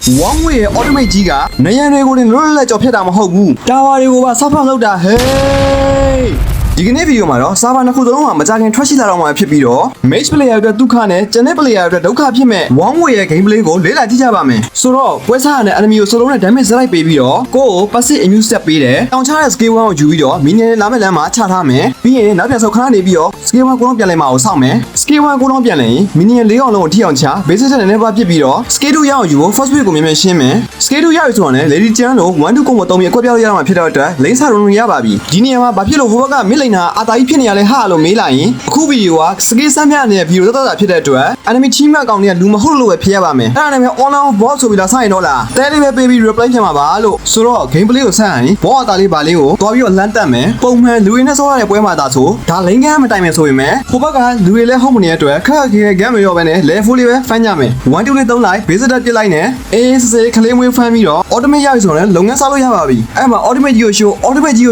One way automate ကြီးကနေရန်တွေကိုတင်လွတ်လပ်ကြော်ဖြတ်တာမဟုတ်ဘူးတာဝါတွေကိုပါဆောက်ဖောက်လုပ်တာဟေးဒီကနေ့ဗီဒီယိုမှာတော့ server နှစ်ခုစလုံးမှာမကြခင်ထွက်ရှိလာတော့မှာဖြစ်ပြီးတော့ match player အတွက်ဒုက္ခနဲ့ကျန်တဲ့ player အတွက်ဒုက္ခဖြစ်မဲ့ one way ရဲ့ gameplay ကိုလေ့လာကြည့်ကြပါမယ်ဆိုတော့ပွဲစားရတဲ့ enemy ကိုစလုံးနဲ့ damage ဇက်လိုက်ပေးပြီးတော့ကိုယ့်ကို passive immune step ပေးတယ်တောင်ချတဲ့ skill 1ကိုယူပြီးတော့ minion လာမဲ့လမ်းမှာချထားမယ်ပြီးရင်နောက်ပြန်ဆုတ်ခဏနေပြီးတော့ skill 1ကိုတော့ပြန်လဲမှာကိုစောင့်မယ် skill 1ကိုတော့ပြန်လဲရင် minion ၄အောင်လုံးကိုထိအောင်ချ basic နဲ့လည်းပါပြစ်ပြီးတော့ skill 2ရအောင်ယူဖို့ first week ကိုမြင်မြင်ရှင်းမယ် skill 2ရပြီဆိုတော့လည်း lady chan လို့1 2 ကို3ပြီးအကွက်ပြောက်ရအောင်ဖြစ်တော့အတွက် lane စာရုံရပါပြီဒီနေရာမှာဘာဖြစ်လို့ဟိုဘက်က mid lane ဟာအာတာကြီးဖြစ်နေရလဲဟာလို့မေးလိုက်ရင်အခုဗီဒီယိုက skill စမ်းပြနေတဲ့ဗီဒီယိုတော်တော်ဖြစ်တဲ့အတွက် enemy team အကောင်တွေကလူမဟုတ်လို့ပဲဖြစ်ရပါမယ်အဲ့ဒါနဲ့ပဲ online boss ဆိုပြီးလာဆိုင်တော့လားတဲလေးပဲပေးပြီး reply ပြန်မှာပါလို့ဆိုတော့ gameplay ကိုဆက်ရင် boss အတာလေးပါလေးကိုတွားပြီးတော့လမ်းတက်မယ်ပုံမှန်လူရင်းနဲ့ဆောရတဲ့ပွဲမှာဒါဆိုဒါ lane game မတိုင်မယ်ဆိုရင်ပဲဟိုဘက်ကလူတွေလည်းဟုတ်မနေတဲ့အတွက်ခက်ခဲ game မရောပဲနဲ့ level လေးပဲဖမ်းကြမယ်1 2လေး3လိုက် basic တက်ပြစ်လိုက်နဲ့အေးစေးခလေးမွေးဖမ်းပြီးတော့ automate ရပြီဆိုတော့လုပ်ငန်းစားလို့ရပါပြီအဲ့မှာ automate ကြီးကို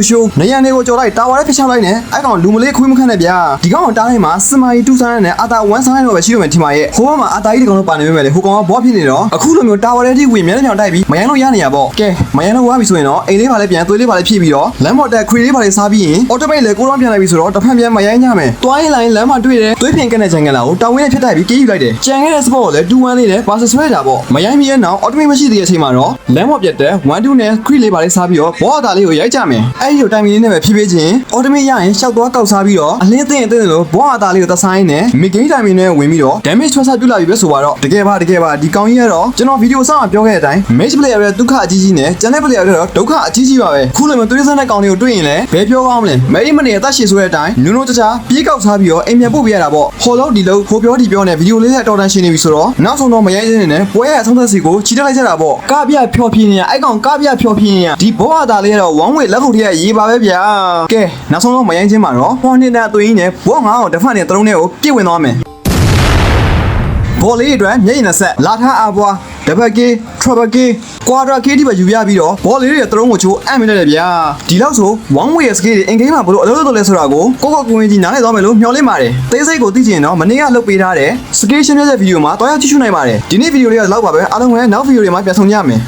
show နေရန်တွေကိုကြော်လိုက်တာဝါလေးဖျက်ချလိုက်နဲ့အဲ့ကောင်လူမလေးခွေးမခန့်နဲ့ဗျာဒီကောင်တားလိုက်မှာစမာကြီး2ဆန်းနဲ့အာတာ1ဆန်းတော့ပဲရှိရမယ်ထင်ပါရဲ့ဟိုဘက်မှာအာတာကြီးဒီကောင်တော့ပါနေပဲလေဟိုကောင်ကဘောဖြစ်နေတော့အခုလိုမျိုးတာဝါလေးကြီးဝင်မြဲတဲ့ကြောင်တိုက်ပြီးမယန်းလို့ရနေရပေါ့ကဲမယန်းလို့ဝါပြီဆိုရင်တော့အိမ်လေးပါလေးပြန်သွေးလေးပါလေးဖြည့်ပြီးတော့လမ်းပေါ်တက်ခွေလေးပါလေးစားပြီးရင် automate လေကိုတော့ပြန်လိုက်ပြီဆိုတော့တစ်ဖက်ပြန်မယန်းညမယ်တွိုင်းလိုင်းလမ်းမှာတွေ့တယ်သွေးဖင်ကတဲ့ချန်ကန်လာကိုတောင်းဝင်းနဲ့ဖြစ်တိုက်ပြီးကြေးယူလိုက်တယ်ကြံခဲ့တဲ့ spot ကိုလည်း2 1လေးနဲ့ပါဆဆွဲတာပေါ့မယန်းပြီးရဲ့နောက် automate မရှိသေးတဲ့အချိန်မှာတော့လမ်းပေါ်ပြတ်တဲ့1 2နဲ့ခွေလေးပါလေးစားပြီးတော့ဘောအတာလေးကိုရိုက်ကြမယ်အဲ့ဒီလိုတိုင်မီလေးနဲ့ပဲဖြည်းဖြည်းချင်း automate ရရင်ရှောက်သွားကောက်စားပြီးတော့အလင်းသိရင်သိတယ်လို့ဘောအတာလေးကိုသဆိုင်နဲ့ mid game time နဲ့ဝင်ပြီးတော့ damage ထွက်စားပြုလာပြီပဲဆိုတော့တကယ်ပါဒီကောင်ကြီးကတော့ကျွန်တော်ဗီဒီယိုဆောင်းပြောခဲ့တဲ့အတိုင်း match player ရဲ့ဒုက္ခအကြီးကြီးနဲ့ကျန်တဲ့ player တွေတော့ဒုက္ခအကြီးကြီးပါပဲခုလိုမျိုးသွေးစမ်းတဲ့ကောင်တွေကိုတွေ့ရင်လည်းဘယ်ပြောကောင်းမလဲမဲအိမနေအသက်ရှည်ဆိုတဲ့အတိုင်းနုံနုံတခြားပြေးကောက်စားပြီးတော့အိမ်ပြန်ပို့ပြရတာပေါ့ဟောလို့ဒီလို့ဟိုပြောဒီပြောနဲ့ဗီဒီယိုလေးနဲ့တော်တန်ရှင်းနေပြီဆိုတော့နောက်ဆုံးတော့မရိုင်းနေနဲ့ပွဲရဲ့အဆုံးသက်စီကိုချီတက်လိုက်ကြတာပေါ့ကပြဖြောပြင်းနေရအဲ့ကောင်ကပြဖြောပြင်းနေရဒီဘောအတာလေးကတော့ one way လက်ခုပ်ထည့်ရရေးပါပဲဗျာကဲနောက်ဆုံးတော့မရိုင်းချင်းမှာတော့ဟောနေတာအသွင်းနဲ့ဘောငါ့ကိုတစ်ဖက်နဲ့သုံးနဲ့ကိုပြည့်ဝင်သွားမယ်ဘောလေးအတွက်မျက်ရည်နဲ့ဆက်လာထားအပွားdouble K triple K quadra K တိပဲယူရပြီးတော့ဘောလေးတွေရဲ့သလုံးကိုချိုးအံ့မိတယ်ဗျာဒီလောက်ဆို one way skill တွေအင်ဂိမ်းမှာဘလို့အလုပ်လုပ်လဲဆိုတာကိုကိုကိုကြီးနားလည်သွားမယ်လို့မျှော်လင့်ပါတယ်သိစိတ်ကိုသိချင်တော့မနေ့ကလုပ်ပေးထားတဲ့ skill ရှင်းပြတဲ့ဗီဒီယိုမှာတွားရောက်ကြည့်ရှုနိုင်ပါတယ်ဒီနေ့ဗီဒီယိုလေးကလောက်ပါပဲအားလုံးကနောက်ဗီဒီယိုတွေမှာပြန်ဆုံကြမယ်